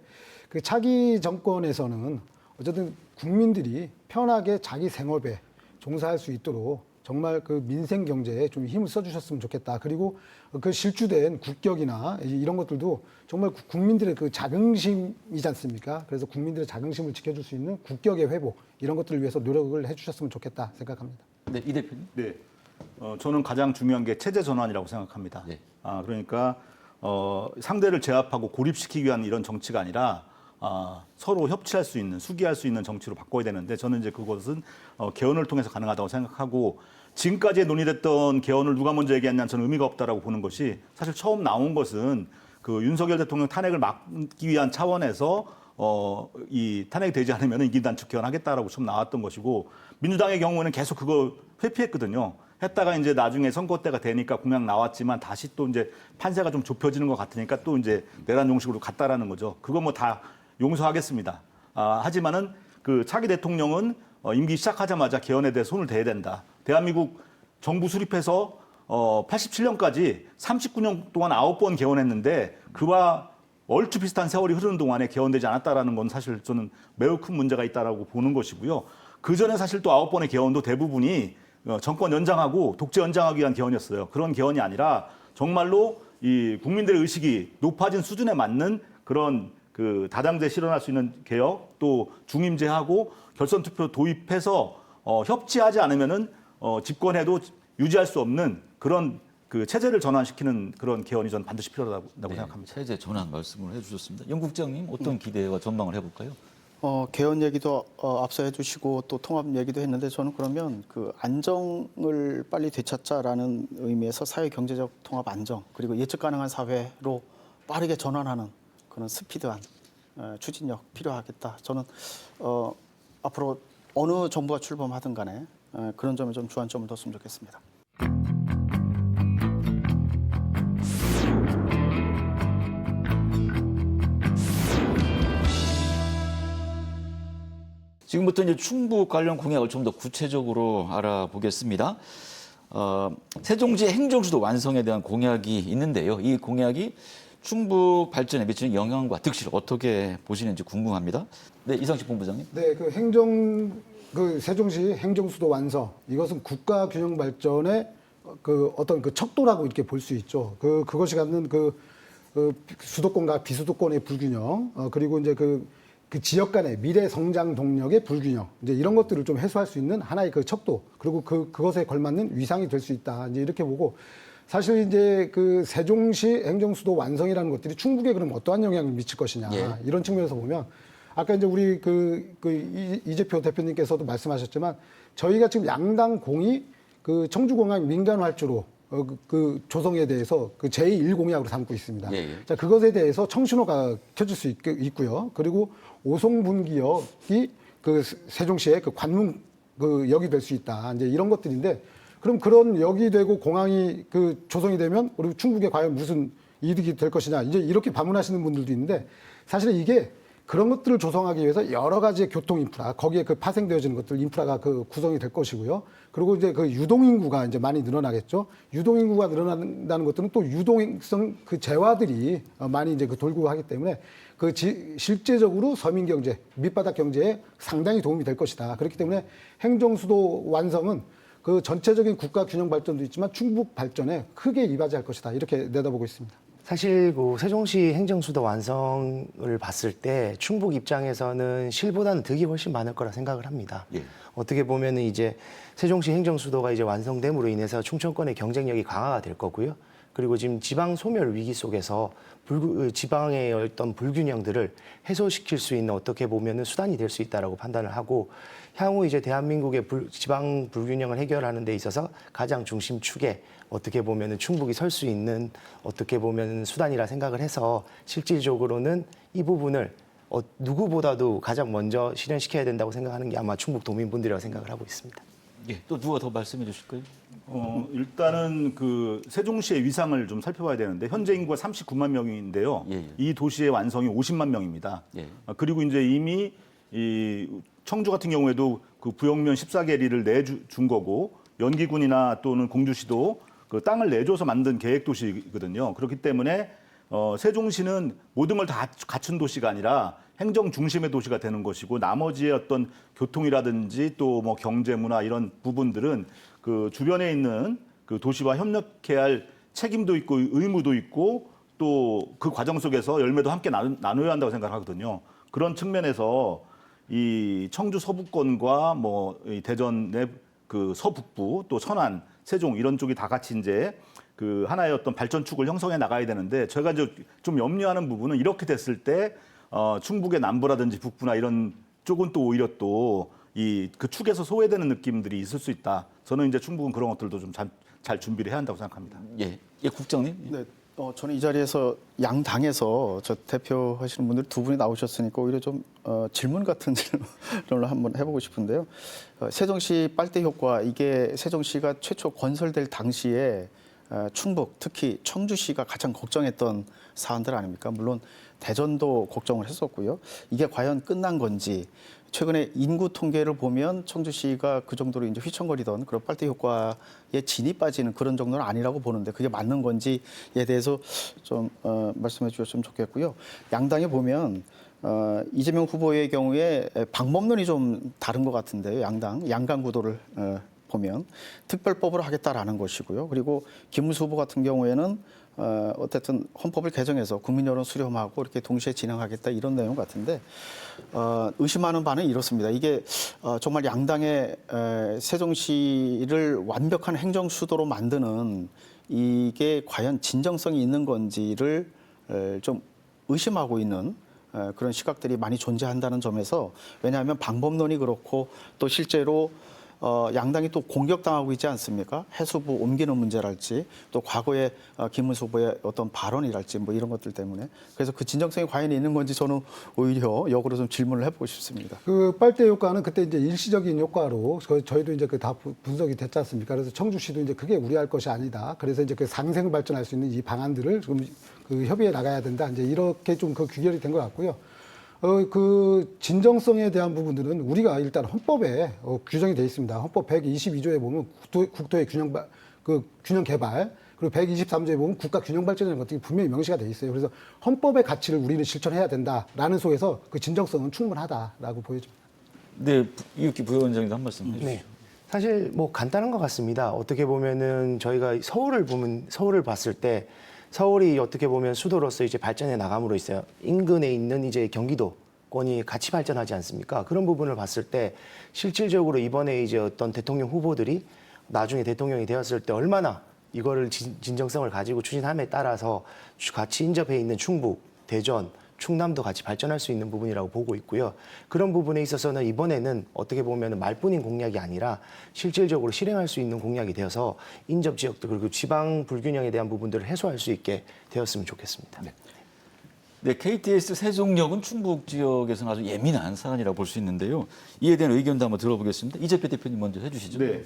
그 차기 정권에서는 어쨌든 국민들이 편하게 자기 생업에 종사할 수 있도록 정말 그 민생 경제에 좀 힘을 써주셨으면 좋겠다. 그리고 그 실주된 국격이나 이런 것들도 정말 국민들의 그 자긍심이지 않습니까? 그래서 국민들의 자긍심을 지켜줄 수 있는 국격의 회복 이런 것들을 위해서 노력을 해주셨으면 좋겠다 생각합니다. 네, 이 대표님. 네, 저는 가장 중요한 게 체제 전환이라고 생각합니다. 네. 그러니까 상대를 제압하고 고립시키기 위한 이런 정치가 아니라 서로 협치할 수 있는, 수기할 수 있는 정치로 바꿔야 되는데 저는 이제 그것은 개헌을 통해서 가능하다고 생각하고 지금까지 논의됐던 개헌을 누가 먼저 얘기했냐는 저는 의미가 없다라고 보는 것이 사실 처음 나온 것은 그 윤석열 대통령 탄핵을 막기 위한 차원에서 이 탄핵이 되지 않으면 임기단축 개헌하겠다라고 처음 나왔던 것이고 민주당의 경우에는 계속 그거 회피했거든요. 했다가 이제 나중에 선거 때가 되니까 공약 나왔지만 다시 또 이제 판세가 좀 좁혀지는 것 같으니까 또 이제 내란 용식으로 갔다라는 거죠. 그거 뭐 다 용서하겠습니다. 하지만은 그 차기 대통령은 임기 시작하자마자 개헌에 대해 손을 대야 된다. 대한민국 정부 수립해서 87년까지 39년 동안 9번 개헌했는데 그와 얼추 비슷한 세월이 흐르는 동안에 개헌되지 않았다라는 건 사실 저는 매우 큰 문제가 있다라고 보는 것이고요. 그 전에 사실 또 9번의 개헌도 대부분이 정권 연장하고 독재 연장하기 위한 개헌이었어요. 그런 개헌이 아니라 정말로 이 국민들의 의식이 높아진 수준에 맞는 그런 그 다당제 실현할 수 있는 개혁 또 중임제하고 결선 투표 도입해서 협치하지 않으면은 집권해도 유지할 수 없는 그런 그 체제를 전환시키는 그런 개헌이 저는 반드시 필요하다고 생각합니다. 체제 전환 말씀을 해주셨습니다. 영 국장님 어떤 기대와 전망을 해볼까요? 개헌 얘기도 앞서 해주시고 또 통합 얘기도 했는데 저는 그러면 그 안정을 빨리 되찾자라는 의미에서 사회 경제적 통합 안정 그리고 예측 가능한 사회로 빠르게 전환하는 그런 스피드한 추진력 필요하겠다. 저는 앞으로 어느 정부가 출범하든 간에 그런 점에 좀 주안점을 뒀으면 좋겠습니다. 지금부터 이제 충북 관련 공약을 좀 더 구체적으로 알아보겠습니다. 세종시 행정수도 완성에 대한 공약이 있는데요. 이 공약이 충북 발전에 미치는 영향과 득실을 어떻게 보시는지 궁금합니다. 네, 이상식 본부장님. 네, 세종시 행정수도 완성 이것은 국가 균형 발전의 그 어떤 그 척도라고 이렇게 볼 수 있죠. 그것이 갖는 그 수도권과 비수도권의 불균형, 그리고 이제 그 지역 간의 미래 성장 동력의 불균형, 이제 이런 것들을 좀 해소할 수 있는 하나의 그 척도, 그리고 그것에 걸맞는 위상이 될 수 있다. 이제 이렇게 보고, 사실 이제 그 세종시 행정수도 완성이라는 것들이 충북에 그럼 어떠한 영향을 미칠 것이냐, 이런 측면에서 보면, 아까 이제 우리 이재표 대표님께서도 말씀하셨지만, 저희가 지금 양당 공이 그 청주공항 민간활주로 그 조성에 대해서 그 제1공약으로 삼고 있습니다. 자, 그것에 대해서 청신호가 켜질 수 있고요. 그리고 오송분기역이 그 세종시의 그 관문 그 역이 될 수 있다. 이제 이런 것들인데, 그럼 그런 역이 되고 공항이 그 조성이 되면 우리 충북에 과연 무슨 이득이 될 것이냐, 이제 이렇게 반문하시는 분들도 있는데, 사실은 이게 그런 것들을 조성하기 위해서 여러 가지의 교통 인프라, 거기에 그 파생되어지는 것들 인프라가 그 구성이 될 것이고요. 그리고 이제 그 유동인구가 이제 많이 늘어나겠죠. 유동인구가 늘어난다는 것들은 또 유동성 그 재화들이 많이 이제 그 돌고 하기 때문에 실제적으로 서민 경제, 밑바닥 경제에 상당히 도움이 될 것이다. 그렇기 때문에 행정수도 완성은 그 전체적인 국가 균형 발전도 있지만 충북 발전에 크게 이바지할 것이다. 이렇게 내다보고 있습니다. 사실 그 세종시 행정수도 완성을 봤을 때 충북 입장에서는 실보다는 득이 훨씬 많을 거라 생각을 합니다. 어떻게 보면은 이제 세종시 행정수도가 이제 완성됨으로 인해서 충청권의 경쟁력이 강화가 될 거고요. 그리고 지금 지방 소멸 위기 속에서 지방의 어떤 불균형들을 해소시킬 수 있는 어떻게 보면은 수단이 될 수 있다라고 판단을 하고, 향후 이제 대한민국의 지방 불균형을 해결하는 데 있어서 가장 중심축에 어떻게 보면은 충북이 설 수 있는 어떻게 보면 수단이라 생각을 해서, 실질적으로는 이 부분을 누구보다도 가장 먼저 실현시켜야 된다고 생각하는 게 아마 충북 도민분들이라고 생각을 하고 있습니다. 또 누가 더 말씀해 주실까요? 일단은 그 세종시의 위상을 좀 살펴봐야 되는데, 현재 인구가 39만 명인데요. 이 도시의 완성이 50만 명입니다. 그리고 이제 이미 이 청주 같은 경우에도 그 부영면 14개리를 내준 거고, 연기군이나 또는 공주시도 그 땅을 내줘서 만든 계획 도시거든요. 그렇기 때문에 세종시는 모든 걸 다 갖춘 도시가 아니라 행정 중심의 도시가 되는 것이고, 나머지의 어떤 교통이라든지 또 뭐 경제, 문화 이런 부분들은 그 주변에 있는 그 도시와 협력해야 할 책임도 있고 의무도 있고, 또 그 과정 속에서 열매도 함께 나눠야 한다고 생각하거든요. 그런 측면에서 이 청주 서부권과 뭐 이 대전의 그 서북부, 또 천안, 세종 이런 쪽이 다 같이 이제 그 하나의 어떤 발전축을 형성해 나가야 되는데, 제가 이제 좀 염려하는 부분은 이렇게 됐을 때 충북의 남부라든지 북부나 이런 쪽은 또 오히려 또 이 그 축에서 소외되는 느낌들이 있을 수 있다. 저는 이제 충북은 그런 것들도 좀 잘 준비를 해야 한다고 생각합니다. 국장님. 네, 저는 이 자리에서 양 당에서 저 대표하시는 분들 두 분이 나오셨으니까 오히려 좀 질문 같은 질문을 한번 해보고 싶은데요. 세종시 빨대 효과, 이게 세종시가 최초 건설될 당시에 충북, 특히 청주시가 가장 걱정했던 사안들 아닙니까? 물론 대전도 걱정을 했었고요. 이게 과연 끝난 건지, 최근에 인구 통계를 보면 청주시가 그 정도로 이제 휘청거리던 그런 빨대 효과에 진이 빠지는 그런 정도는 아니라고 보는데, 그게 맞는 건지에 대해서 좀 말씀해 주셨으면 좋겠고요. 양당에 보면 이재명 후보의 경우에 방법론이 좀 다른 것 같은데요. 양강 구도를 보면 특별법으로 하겠다라는 것이고요. 그리고 김문수 후보 같은 경우에는 어쨌든 헌법을 개정해서 국민 여론 수렴하고 이렇게 동시에 진행하겠다, 이런 내용 같은데, 의심하는 바는 이렇습니다. 이게 정말 양당의 세종시를 완벽한 행정 수도로 만드는 이게 과연 진정성이 있는 건지를 좀 의심하고 있는 그런 시각들이 많이 존재한다는 점에서, 왜냐하면 방법론이 그렇고 또 실제로 양당이 또 공격당하고 있지 않습니까? 해수부 옮기는 문제랄지, 또 과거에 김문수 후보의 어떤 발언이랄지 뭐 이런 것들 때문에, 그래서 그 진정성이 과연 있는 건지 저는 오히려 역으로 좀 질문을 해보고 싶습니다. 그 빨대 효과는 그때 이제 일시적인 효과로 저희도 이제 그 다 분석이 됐지 않습니까? 그래서 청주시도 이제 크게 우려할 것이 아니다. 그래서 이제 그 상생 발전할 수 있는 이 방안들을 좀 그 협의해 나가야 된다. 이제 이렇게 좀 그 규결이 된 것 같고요. 그 진정성에 대한 부분들은 우리가 일단 헌법에 규정이 되어 있습니다. 헌법 122조에 보면 국토의 균형 개발, 그리고 123조에 보면 국가 균형 발전이라는 것들이 분명히 명시가 되어 있어요. 그래서 헌법의 가치를 우리는 실천해야 된다라는 속에서 그 진정성은 충분하다라고 보여집니다. 네, 이육기 부위원장님도 한 말씀 해주시죠. 네. 사실 뭐 간단한 것 같습니다. 어떻게 보면은 저희가 서울을 봤을 때 서울이 어떻게 보면 수도로서 이제 발전해 나감으로 있어요. 인근에 있는 이제 경기도권이 같이 발전하지 않습니까? 그런 부분을 봤을 때 실질적으로 이번에 이제 어떤 대통령 후보들이 나중에 대통령이 되었을 때 얼마나 이거를 진정성을 가지고 추진함에 따라서 같이 인접해 있는 충북, 대전, 충남도 같이 발전할 수 있는 부분이라고 보고 있고요. 그런 부분에 있어서는 이번에는 어떻게 보면 말뿐인 공약이 아니라 실질적으로 실행할 수 있는 공약이 되어서 인접 지역들 그리고 지방 불균형에 대한 부분들을 해소할 수 있게 되었으면 좋겠습니다. 네, KTX 세종역은 충북 지역에서는 아주 예민한 사안이라고 볼 수 있는데요. 이에 대한 의견도 한번 들어보겠습니다. 이재표 대표님 먼저 해주시죠. 네.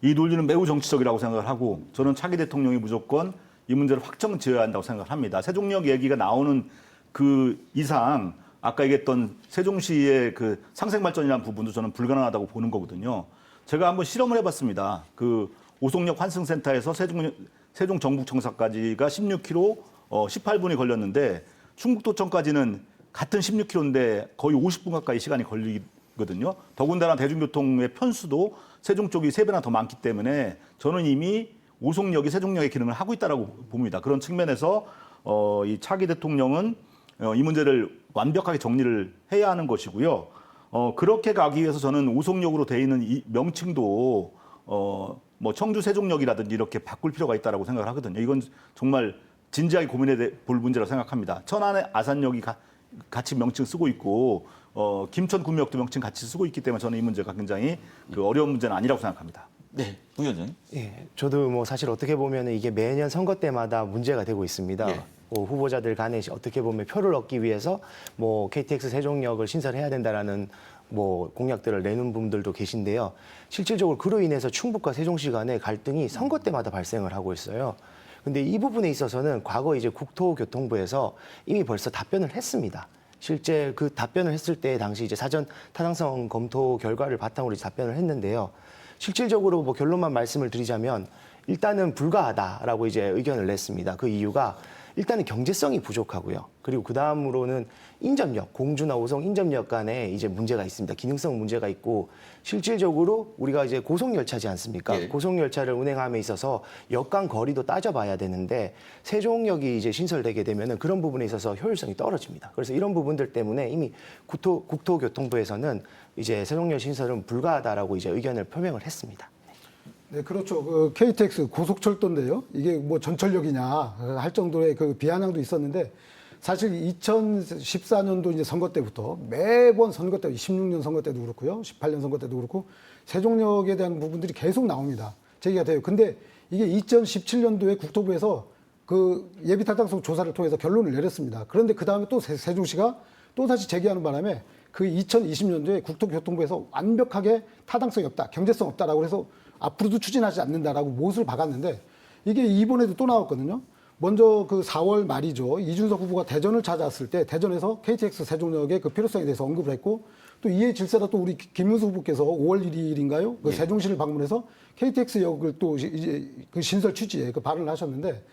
이 논리는 매우 정치적이라고 생각을 하고 저는 차기 대통령이 무조건 이 문제를 확정 지어야 한다고 생각을 합니다. 세종역 얘기가 나오는 그 이상 아까 얘기했던 세종시의 그 상생발전이라는 부분도 저는 불가능하다고 보는 거거든요. 제가 한번 실험을 해봤습니다. 그 오송역 환승센터에서 세종 정북청사까지가 16km 18분이 걸렸는데 충북도청까지는 같은 16km인데 거의 50분 가까이 시간이 걸리거든요. 더군다나 대중교통의 편수도 세종 쪽이 3배나 더 많기 때문에 저는 이미 오송역이 세종역의 기능을 하고 있다고 봅니다. 그런 측면에서 이 차기 대통령은 이 문제를 완벽하게 정리를 해야 하는 것이고요. 그렇게 가기 위해서 저는 오송역으로 돼 있는 이 명칭도 뭐 청주 세종역이라든지 이렇게 바꿀 필요가 있다고 생각을 하거든요. 이건 정말 진지하게 고민해 볼 문제라고 생각합니다. 천안의 아산역이 같이 명칭 쓰고 있고 김천 구미역도 명칭 같이 쓰고 있기 때문에 저는 이 문제가 굉장히 그 어려운 문제는 아니라고 생각합니다. 네, 부 위원장님. 예, 저도 뭐 사실 어떻게 보면 이게 매년 선거 때마다 문제가 되고 있습니다. 예. 후보자들 간에 어떻게 보면 표를 얻기 위해서 뭐 KTX 세종역을 신설해야 된다라는 뭐 공약들을 내는 분들도 계신데요. 실질적으로 그로 인해서 충북과 세종시 간의 갈등이 선거 때마다 발생을 하고 있어요. 근데 이 부분에 있어서는 과거 이제 국토교통부에서 이미 벌써 답변을 했습니다. 실제 그 답변을 했을 때 당시 이제 사전 타당성 검토 결과를 바탕으로 답변을 했는데요. 실질적으로 뭐 결론만 말씀을 드리자면 일단은 불가하다라고 이제 의견을 냈습니다. 그 이유가 일단은 경제성이 부족하고요. 그리고 그 다음으로는 인접역, 공주나 오송 인접역 간에 이제 문제가 있습니다. 기능성 문제가 있고 실질적으로 우리가 이제 고속열차지 않습니까? 예. 고속열차를 운행함에 있어서 역 간 거리도 따져봐야 되는데 세종역이 이제 신설되게 되면은 그런 부분에 있어서 효율성이 떨어집니다. 그래서 이런 부분들 때문에 이미 국토교통부에서는 이제 세종역 신설은 불가하다라고 이제 의견을 표명을 했습니다. 네, 그렇죠. 그 KTX 고속철도인데요. 이게 뭐 전철역이냐 할 정도의 그 비아냥도 있었는데 사실 2014년도 이제 선거 때부터 매번 선거 때 16년 선거 때도 그렇고요. 18년 선거 때도 그렇고 세종역에 대한 부분들이 계속 나옵니다. 제기가 돼요. 근데 이게 2017년도에 국토부에서 그 예비 타당성 조사를 통해서 결론을 내렸습니다. 그런데 그 다음에 또 세종시가 또 다시 제기하는 바람에 그 2020년도에 국토교통부에서 완벽하게 타당성이 없다, 경제성 없다라고 해서 앞으로도 추진하지 않는다라고 못을 박았는데 이게 이번에도 또 나왔거든요. 먼저 그 4월 말이죠. 이준석 후보가 대전을 찾아왔을 때 대전에서 KTX 세종역의 그 필요성에 대해서 언급을 했고 또 이에 질세라 또 우리 김문수 후보께서 5월 1일인가요? 그 세종시를 방문해서 KTX역을 또 이제 그 신설 취지에 그 발언을 하셨는데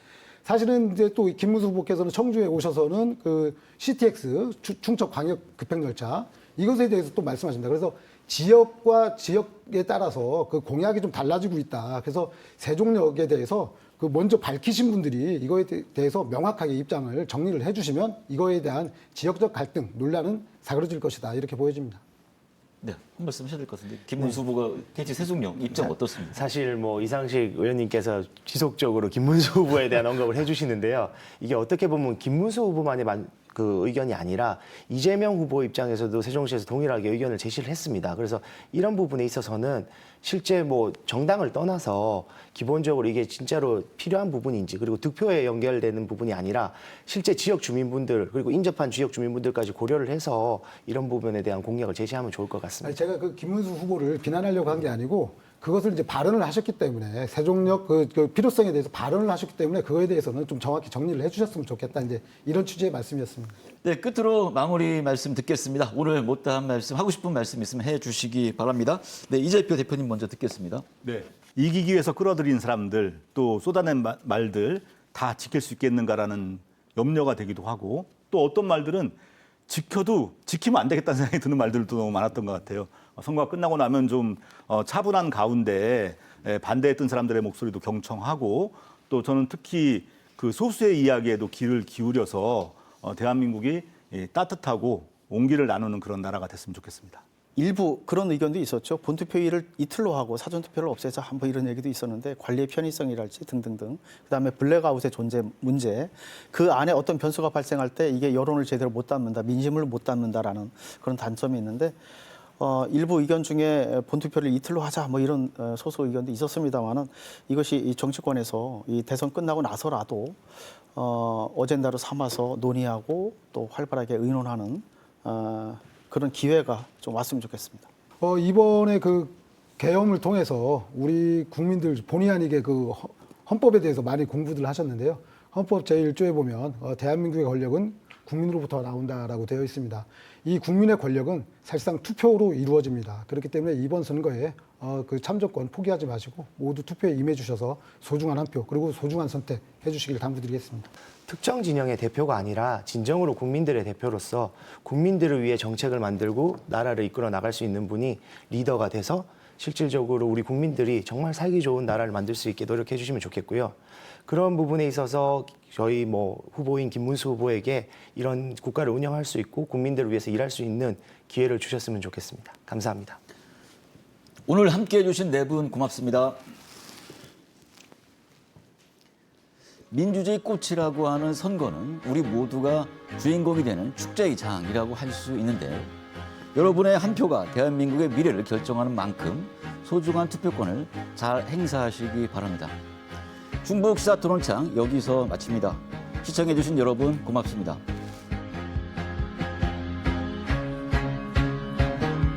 사실은 이제 또 김문수 후보께서는 청주에 오셔서는 그 CTX 충청 광역 급행열차 이것에 대해서 또 말씀하십니다. 그래서 지역과 지역에 따라서 그 공약이 좀 달라지고 있다. 그래서 세종역에 대해서 그 먼저 밝히신 분들이 이거에 대해서 명확하게 입장을 정리를 해주시면 이거에 대한 지역적 갈등, 논란은 사그러질 것이다. 이렇게 보여집니다. 네, 한 말씀 하셔야 될 것 같은데 김문수 후보가 KT 세종역 입장 어떻습니까? 사실 뭐 이상식 의원님께서 지속적으로 김문수 후보에 대한 언급을 해주시는데요. 이게 어떻게 보면 김문수 후보만의 그 의견이 아니라 이재명 후보 입장에서도 세종시에서 동일하게 의견을 제시를 했습니다. 그래서 이런 부분에 있어서는 실제 뭐 정당을 떠나서 기본적으로 이게 진짜로 필요한 부분인지 그리고 득표에 연결되는 부분이 아니라 실제 지역 주민분들 그리고 인접한 지역 주민분들까지 고려를 해서 이런 부분에 대한 공약을 제시하면 좋을 것 같습니다. 아니, 제가 그 김문수 후보를 비난하려고 한 게 아니고 그것을 이제 발언을 하셨기 때문에 세종역 그 필요성에 대해서 발언을 하셨기 때문에 그거에 대해서는 좀 정확히 정리를 해주셨으면 좋겠다. 이제 이런 취지의 말씀이었습니다. 네, 끝으로 마무리 말씀 듣겠습니다. 오늘 못다한 말씀, 하고 싶은 말씀 있으면 해주시기 바랍니다. 네, 이재표 대표님 먼저 듣겠습니다. 네. 이기기 위해서 끌어들인 사람들 또 쏟아낸 말들 다 지킬 수 있겠는가라는 염려가 되기도 하고 또 어떤 말들은 지켜도 지키면 안 되겠다는 생각이 드는 말들도 너무 많았던 것 같아요. 선거가 끝나고 나면 좀 차분한 가운데 반대했던 사람들의 목소리도 경청하고 또 저는 특히 그 소수의 이야기에도 귀를 기울여서 대한민국이 따뜻하고 온기를 나누는 그런 나라가 됐으면 좋겠습니다. 일부 그런 의견도 있었죠. 본투표일을 이틀로 하고 사전투표를 없애자 한번 이런 얘기도 있었는데 관리의 편의성이랄지 등등등. 그다음에 블랙아웃의 존재 문제. 그 안에 어떤 변수가 발생할 때 이게 여론을 제대로 못 담는다, 민심을 못 담는다라는 그런 단점이 있는데 일부 의견 중에 본투표를 이틀로 하자 뭐 이런 소수 의견도 있었습니다만은 이것이 이 정치권에서 이 대선 끝나고 나서라도 어젠다로 삼아서 논의하고 또 활발하게 의논하는 그런 기회가 좀 왔으면 좋겠습니다. 이번에 그 계엄을 통해서 우리 국민들 본의 아니게 그 헌법에 대해서 많이 공부들 하셨는데요. 헌법 제1조에 보면 대한민국의 권력은 국민으로부터 나온다라고 되어 있습니다. 이 국민의 권력은 사실상 투표로 이루어집니다. 그렇기 때문에 이번 선거에 그 참정권 포기하지 마시고 모두 투표에 임해 주셔서 소중한 한 표 그리고 소중한 선택 해주시길 당부드리겠습니다. 특정 진영의 대표가 아니라 진정으로 국민들의 대표로서 국민들을 위해 정책을 만들고 나라를 이끌어 나갈 수 있는 분이 리더가 돼서 실질적으로 우리 국민들이 정말 살기 좋은 나라를 만들 수 있게 노력해 주시면 좋겠고요. 그런 부분에 있어서 저희 후보인 김문수 후보에게 이런 국가를 운영할 수 있고 국민들을 위해서 일할 수 있는 기회를 주셨으면 좋겠습니다. 감사합니다. 오늘 함께해 주신 네 분 고맙습니다. 민주주의 꽃이라고 하는 선거는 우리 모두가 주인공이 되는 축제의 장이라고 할 수 있는데요. 여러분의 한 표가 대한민국의 미래를 결정하는 만큼 소중한 투표권을 잘 행사하시기 바랍니다. 중북 시사 토론창 여기서 마칩니다. 시청해 주신 여러분 고맙습니다.